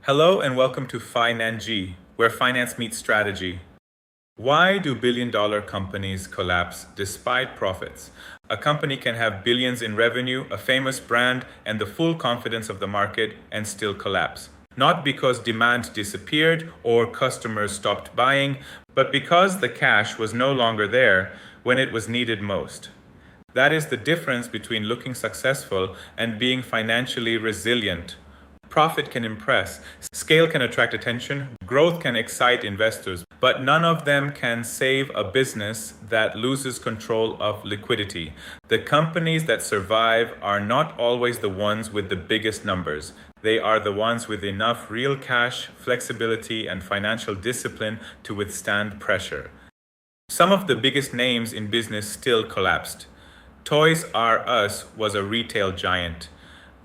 Hello and welcome to FinanG, where finance meets strategy. Why do billion-dollar companies collapse despite profits? A company can have billions in revenue, a famous brand, and the full confidence of the market and still collapse. Not because demand disappeared or customers stopped buying, but because the cash was no longer there when it was needed most. That is the difference between looking successful and being financially resilient. Profit can impress, scale can attract attention, growth can excite investors, but none of them can save a business that loses control of liquidity. The companies that survive are not always the ones with the biggest numbers. They are the ones with enough real cash, flexibility, and financial discipline to withstand pressure. Some of the biggest names in business still collapsed. Toys R Us was a retail giant.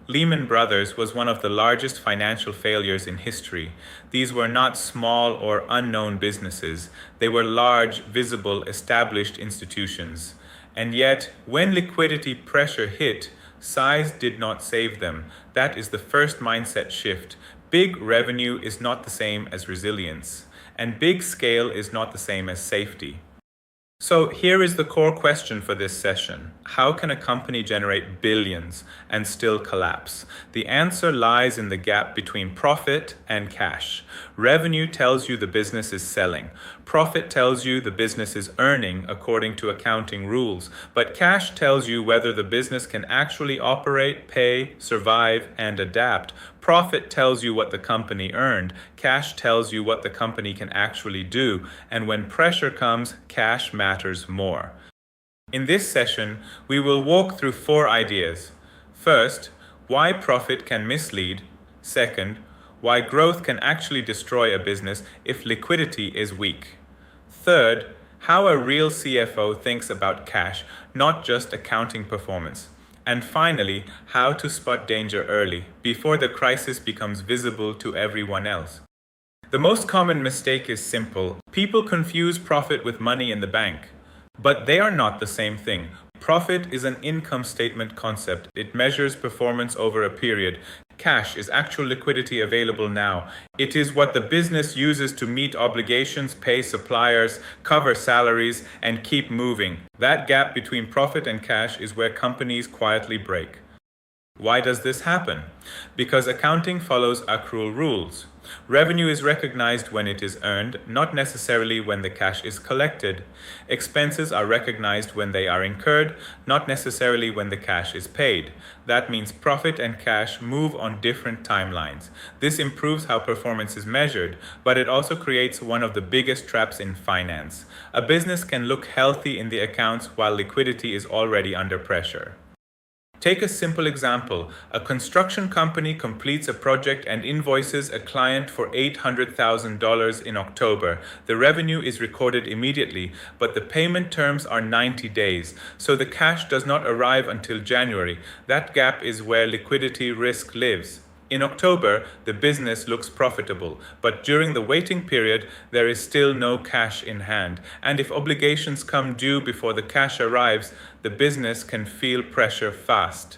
Lehman Brothers was one of the largest financial failures in history. These were not small or unknown businesses. They were large, visible, established institutions. And yet, when liquidity pressure hit, size did not save them. That is the first mindset shift. Big revenue is not the same as resilience, and big scale is not the same as safety. So here is the core question for this session. How can a company generate billions and still collapse? The answer lies in the gap between profit and cash. Revenue tells you the business is selling. Profit tells you the business is earning according to accounting rules. But cash tells you whether the business can actually operate, pay, survive, and adapt. Profit tells you what the company earned. Cash tells you what the company can actually do. And when pressure comes, cash matters more. In this session, we will walk through 4 ideas. First, why profit can mislead. Second, why growth can actually destroy a business if liquidity is weak. Third, how a real CFO thinks about cash, not just accounting performance. And finally, how to spot danger early, before the crisis becomes visible to everyone else. The most common mistake is simple. People confuse profit with money in the bank. But they are not the same thing. Profit is an income statement concept. It measures performance over a period. Cash is actual liquidity available now. It is what the business uses to meet obligations, pay suppliers, cover salaries, and keep moving. That gap between profit and cash is where companies quietly break. Why does this happen? Because accounting follows accrual rules. Revenue is recognized when it is earned, not necessarily when the cash is collected. Expenses are recognized when they are incurred, not necessarily when the cash is paid. That means profit and cash move on different timelines. This improves how performance is measured, but it also creates one of the biggest traps in finance. A business can look healthy in the accounts while liquidity is already under pressure. Take a simple example. A construction company completes a project and invoices a client for $800,000 in October. The revenue is recorded immediately, but the payment terms are 90 days, so the cash does not arrive until January. That gap is where liquidity risk lives. In October, the business looks profitable, but during the waiting period, there is still no cash in hand. And if obligations come due before the cash arrives, the business can feel pressure fast.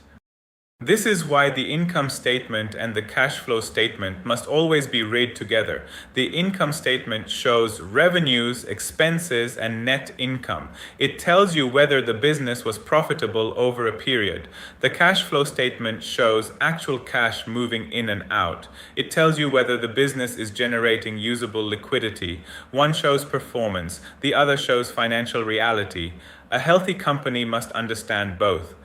This is why the income statement and the cash flow statement must always be read together. The income statement shows revenues, expenses, and net income. It tells you whether the business was profitable over a period. The cash flow statement shows actual cash moving in and out. It tells you whether the business is generating usable liquidity. One shows performance, the other shows financial reality. A healthy company must understand both.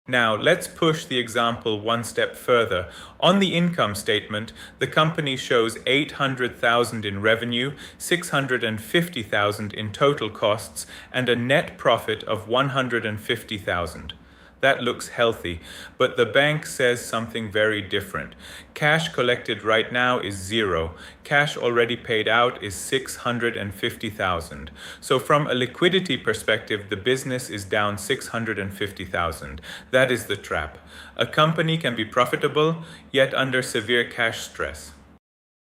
Now, let's push the example one step further. On the income statement, the company shows $800,000 in revenue, $650,000 in total costs, and a net profit of $150,000. That looks healthy, but the bank says something very different. Cash collected right now is 0. Cash already paid out is $650,000. So from a liquidity perspective, the business is down $650,000. That is the trap. A company can be profitable, yet under severe cash stress.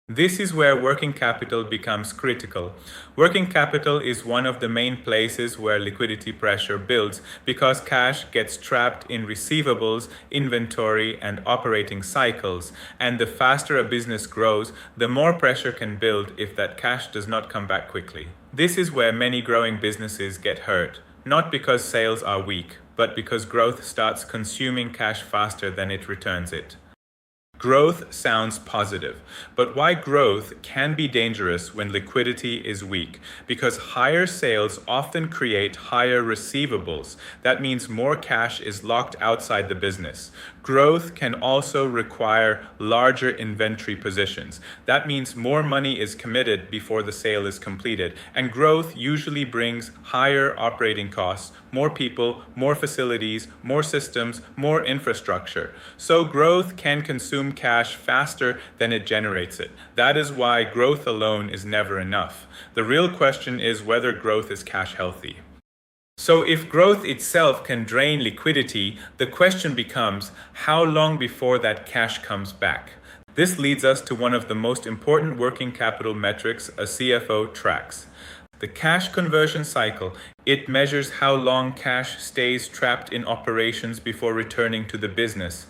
This is where working capital becomes critical. Working capital is one of the main places where liquidity pressure builds because cash gets trapped in receivables, inventory, and operating cycles. And the faster a business grows, the more pressure can build if that cash does not come back quickly. This is where many growing businesses get hurt, not because sales are weak, but because growth starts consuming cash faster than it returns it. Growth sounds positive, but why growth can be dangerous when liquidity is weak? Because higher sales often create higher receivables. That means more cash is locked outside the business. Growth can also require larger inventory positions. That means more money is committed before the sale is completed. And growth usually brings higher operating costs, more people, more facilities, more systems, more infrastructure. So growth can consume cash faster than it generates it. That is why growth alone is never enough. The real question is whether growth is cash healthy. So if growth itself can drain liquidity, the question becomes how long before that cash comes back? This leads us to one of the most important working capital metrics a CFO tracks. The cash conversion cycle. It measures how long cash stays trapped in operations before returning to the business.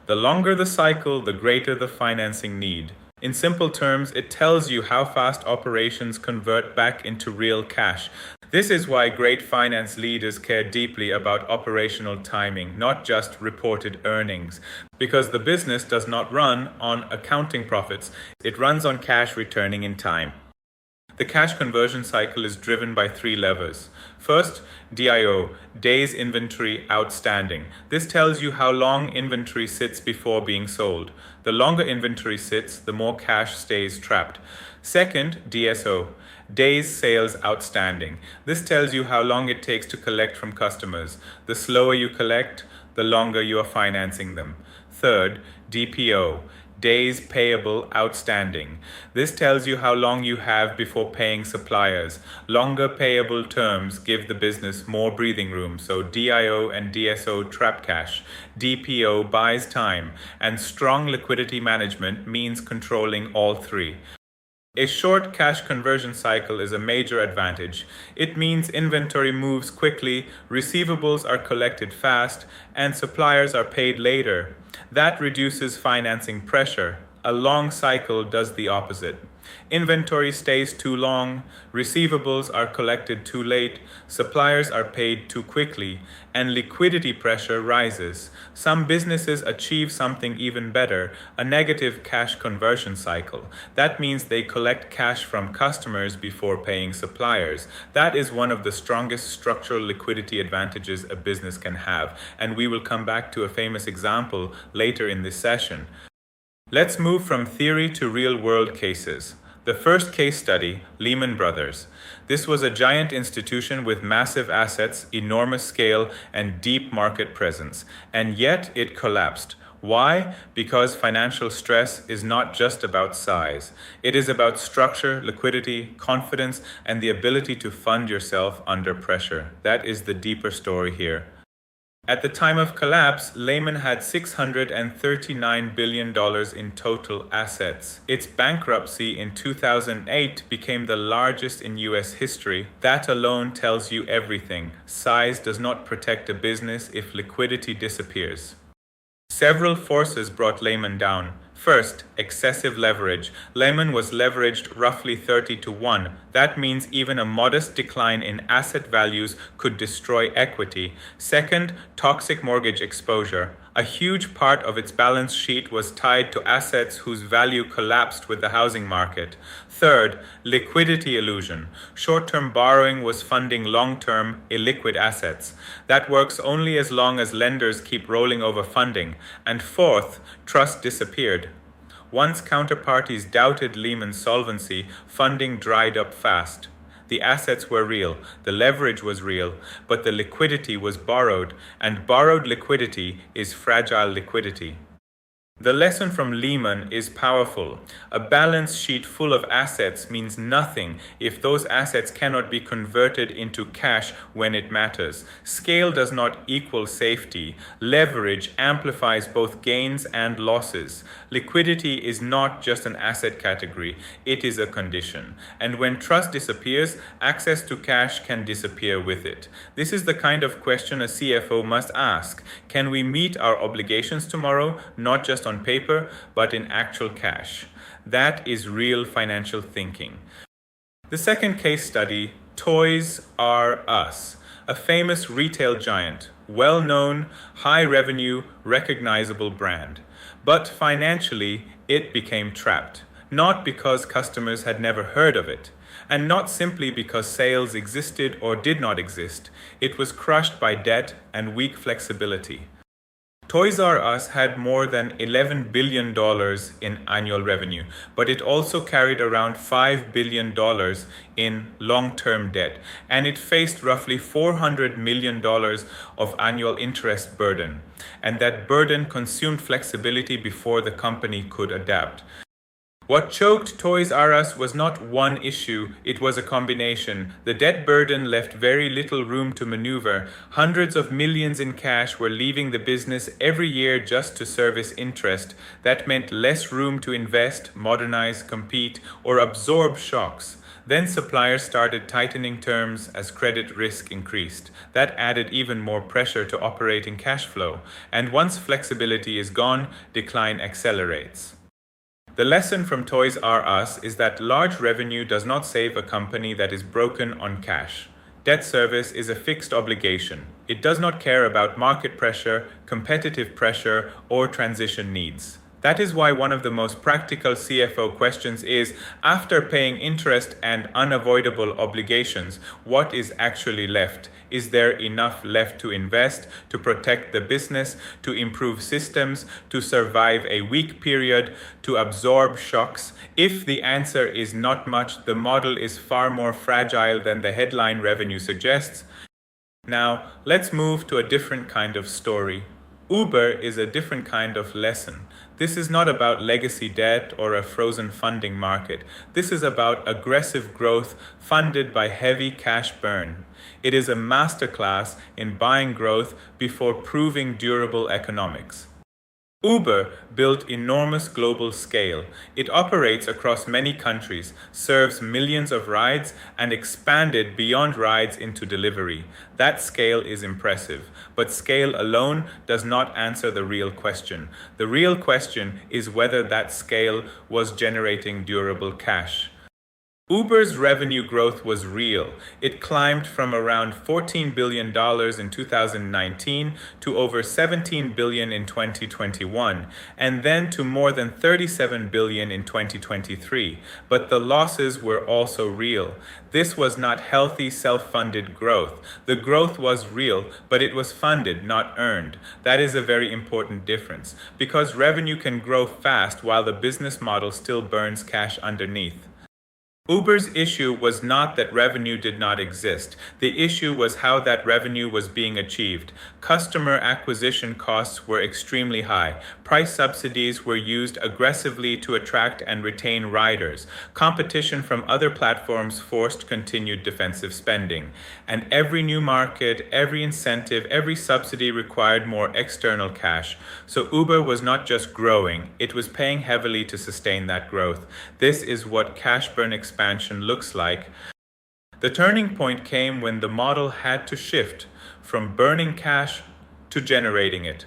The longer the cycle, the greater the financing need. In simple terms, it tells you how fast operations convert back into real cash. This is why great finance leaders care deeply about operational timing, not just reported earnings. Because the business does not run on accounting profits, it runs on cash returning in time. The cash conversion cycle is driven by three levers. First, DIO, days inventory outstanding. This tells you how long inventory sits before being sold. The longer inventory sits, the more cash stays trapped. Second, DSO, days sales outstanding. This tells you how long it takes to collect from customers. The slower you collect, the longer you are financing them. Third, DPO, days payable outstanding. This tells you how long you have before paying suppliers. Longer payable terms give the business more breathing room, so DIO and DSO trap cash. DPO buys time, and strong liquidity management means controlling all three. A short cash conversion cycle is a major advantage. It means inventory moves quickly, receivables are collected fast, and suppliers are paid later. That reduces financing pressure. A long cycle does the opposite. Inventory stays too long, receivables are collected too late, suppliers are paid too quickly, and liquidity pressure rises. Some businesses achieve something even better, a negative cash conversion cycle. That means they collect cash from customers before paying suppliers. That is one of the strongest structural liquidity advantages a business can have, and we will come back to a famous example later in this session. Let's move from theory to real-world cases. The first case study, Lehman Brothers. This was a giant institution with massive assets, enormous scale, and deep market presence. And yet it collapsed. Why? Because financial stress is not just about size. It is about structure, liquidity, confidence, and the ability to fund yourself under pressure. That is the deeper story here. At the time of collapse, Lehman had $639 billion in total assets. Its bankruptcy in 2008 became the largest in US history. That alone tells you everything. Size does not protect a business if liquidity disappears. Several forces brought Lehman down. First, excessive leverage. Lehman was leveraged roughly 30 to 1. That means even a modest decline in asset values could destroy equity. Second, toxic mortgage exposure. A huge part of its balance sheet was tied to assets whose value collapsed with the housing market. Third, liquidity illusion. Short-term borrowing was funding long-term, illiquid assets. That works only as long as lenders keep rolling over funding. And fourth, trust disappeared. Once counterparties doubted Lehman's solvency, funding dried up fast. The assets were real, the leverage was real, but the liquidity was borrowed, and borrowed liquidity is fragile liquidity. The lesson from Lehman is powerful. A balance sheet full of assets means nothing if those assets cannot be converted into cash when it matters. Scale does not equal safety. Leverage amplifies both gains and losses. Liquidity is not just an asset category, it is a condition. And when trust disappears, access to cash can disappear with it. This is the kind of question a CFO must ask. Can we meet our obligations tomorrow, not just on paper, but in actual cash? That is real financial thinking. The second case study, Toys R Us, a famous retail giant, well-known, high-revenue, recognizable brand. But financially, it became trapped, not because customers had never heard of it, and not simply because sales existed or did not exist. It was crushed by debt and weak flexibility. Toys R Us had more than $11 billion in annual revenue, but it also carried around $5 billion in long-term debt, and it faced roughly $400 million of annual interest burden. And that burden consumed flexibility before the company could adapt. What choked Toys R Us was not one issue, it was a combination. The debt burden left very little room to maneuver. Hundreds of millions in cash were leaving the business every year just to service interest. That meant less room to invest, modernize, compete, or absorb shocks. Then suppliers started tightening terms as credit risk increased. That added even more pressure to operating cash flow. And once flexibility is gone, decline accelerates. The lesson from Toys R Us is that large revenue does not save a company that is broken on cash. Debt service is a fixed obligation. It does not care about market pressure, competitive pressure, or transition needs. That is why one of the most practical CFO questions is, after paying interest and unavoidable obligations, what is actually left? Is there enough left to invest, to protect the business, to improve systems, to survive a weak period, to absorb shocks? If the answer is not much, the model is far more fragile than the headline revenue suggests. Now, let's move to a different kind of story. Uber is a different kind of lesson. This is not about legacy debt or a frozen funding market. This is about aggressive growth funded by heavy cash burn. It is a masterclass in buying growth before proving durable economics. Uber built enormous global scale. It operates across many countries, serves millions of rides, and expanded beyond rides into delivery. That scale is impressive, but scale alone does not answer the real question. The real question is whether that scale was generating durable cash. Uber's revenue growth was real. It climbed from around $14 billion in 2019 to over $17 billion in 2021, and then to more than $37 billion in 2023. But the losses were also real. This was not healthy, self-funded growth. The growth was real, but it was funded, not earned. That is a very important difference, because revenue can grow fast while the business model still burns cash underneath. Uber's issue was not that revenue did not exist. The issue was how that revenue was being achieved. Customer acquisition costs were extremely high. Price subsidies were used aggressively to attract and retain riders. Competition from other platforms forced continued defensive spending. And every new market, every incentive, every subsidy required more external cash. So Uber was not just growing, it was paying heavily to sustain that growth. This is what cash burn expansion looks like. The turning point came when the model had to shift from burning cash to generating it.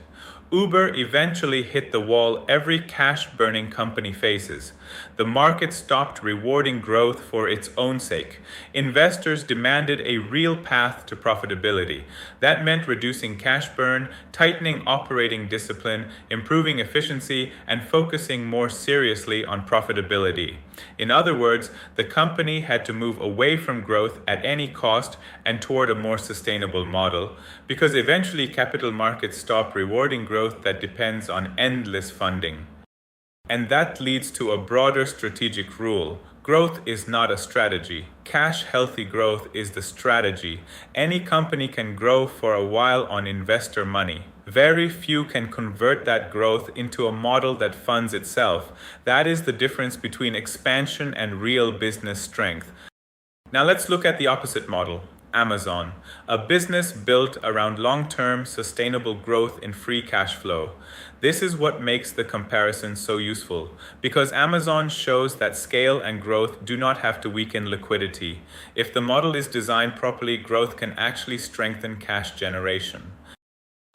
Uber eventually hit the wall every cash-burning company faces. The market stopped rewarding growth for its own sake. Investors demanded a real path to profitability. That meant reducing cash burn, tightening operating discipline, improving efficiency, and focusing more seriously on profitability. In other words, the company had to move away from growth at any cost and toward a more sustainable model, because eventually capital markets stop rewarding growth that depends on endless funding. And that leads to a broader strategic rule. Growth is not a strategy. Cash-healthy growth is the strategy. Any company can grow for a while on investor money. Very few can convert that growth into a model that funds itself. That is the difference between expansion and real business strength. Now let's look at the opposite model. Amazon, a business built around long-term sustainable growth in free cash flow. This is what makes the comparison so useful, because Amazon shows that scale and growth do not have to weaken liquidity. If the model is designed properly, growth can actually strengthen cash generation.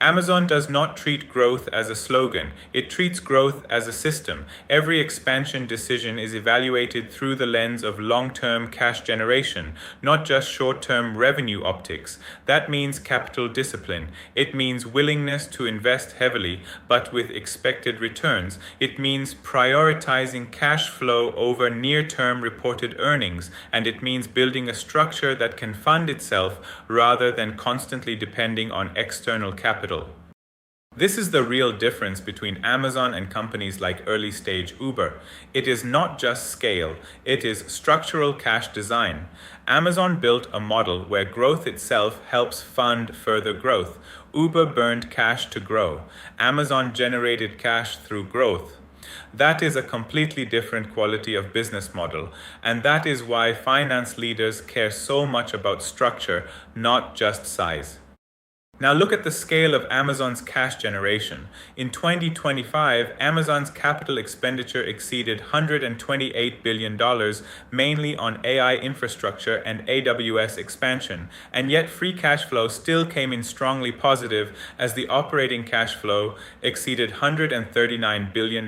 Amazon does not treat growth as a slogan. It treats growth as a system. Every expansion decision is evaluated through the lens of long-term cash generation, not just short-term revenue optics. That means capital discipline. It means willingness to invest heavily, but with expected returns. It means prioritizing cash flow over near-term reported earnings, and it means building a structure that can fund itself rather than constantly depending on external capital. This is the real difference between Amazon and companies like early-stage Uber. It is not just scale, it is structural cash design. Amazon built a model where growth itself helps fund further growth. Uber burned cash to grow. Amazon generated cash through growth. That is a completely different quality of business model, and that is why finance leaders care so much about structure, not just size. Now look at the scale of Amazon's cash generation. In 2025, Amazon's capital expenditure exceeded $128 billion, mainly on AI infrastructure and AWS expansion, and yet free cash flow still came in strongly positive as the operating cash flow exceeded $139 billion.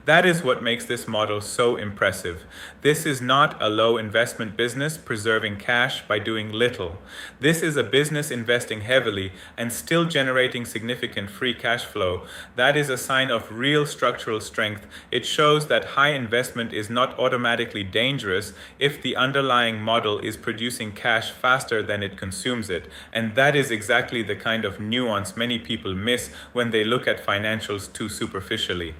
That is what makes this model so impressive. This is not a low investment business preserving cash by doing little. This is a business investing heavily and still generating significant free cash flow. That is a sign of real structural strength. It shows that high investment is not automatically dangerous if the underlying model is producing cash faster than it consumes it. And that is exactly the kind of nuance many people miss when they look at financials too superficially.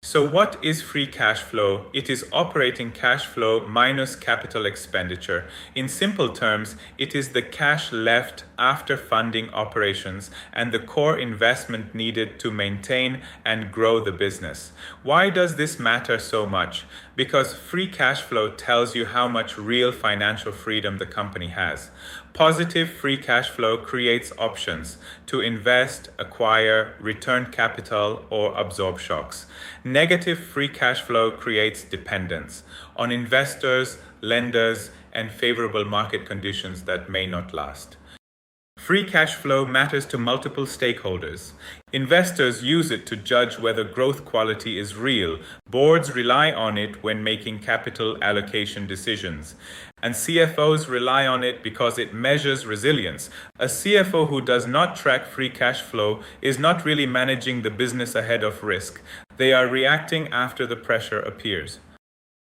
So what is free cash flow? It is operating cash flow minus capital expenditure. In simple terms, it is the cash left after funding operations and the core investment needed to maintain and grow the business. Why does this matter so much? Because free cash flow tells you how much real financial freedom the company has. Positive free cash flow creates options to invest, acquire, return capital, or absorb shocks. Negative free cash flow creates dependence on investors, lenders, and favorable market conditions that may not last. Free cash flow matters to multiple stakeholders. Investors use it to judge whether growth quality is real. Boards rely on it when making capital allocation decisions. And CFOs rely on it because it measures resilience. A CFO who does not track free cash flow is not really managing the business ahead of risk. They are reacting after the pressure appears.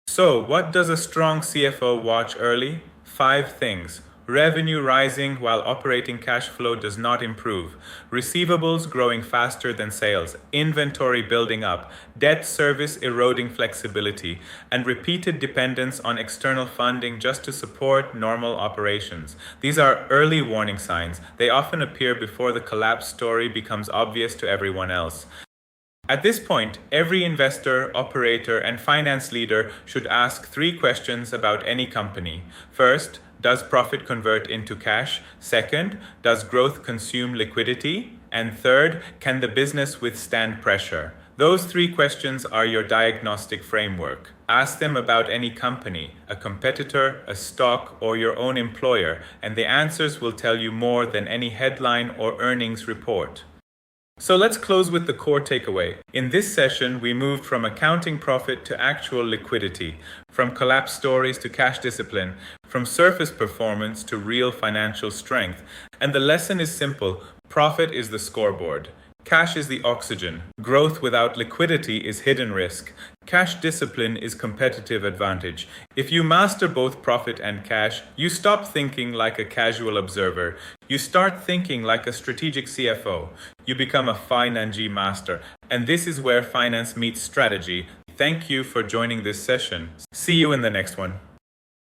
So, what does a strong CFO watch early? 5 things. Revenue rising while operating cash flow does not improve. Receivables growing faster than sales. Inventory building up. Debt service eroding flexibility. And repeated dependence on external funding just to support normal operations. These are early warning signs. They often appear before the collapse story becomes obvious to everyone else. At this point, every investor, operator, and finance leader should ask 3 questions about any company. First, does profit convert into cash? Second, does growth consume liquidity? And third, can the business withstand pressure? Those 3 questions are your diagnostic framework. Ask them about any company, a competitor, a stock, or your own employer, and the answers will tell you more than any headline or earnings report. So let's close with the core takeaway. In this session, we moved from accounting profit to actual liquidity, from collapse stories to cash discipline, from surface performance to real financial strength. And the lesson is simple. Profit is the scoreboard. Cash is the oxygen. Growth without liquidity is hidden risk. Cash discipline is competitive advantage. If you master both profit and cash, you stop thinking like a casual observer. You start thinking like a strategic CFO. You become a finance master. And this is where finance meets strategy. Thank you for joining this session. See you in the next one.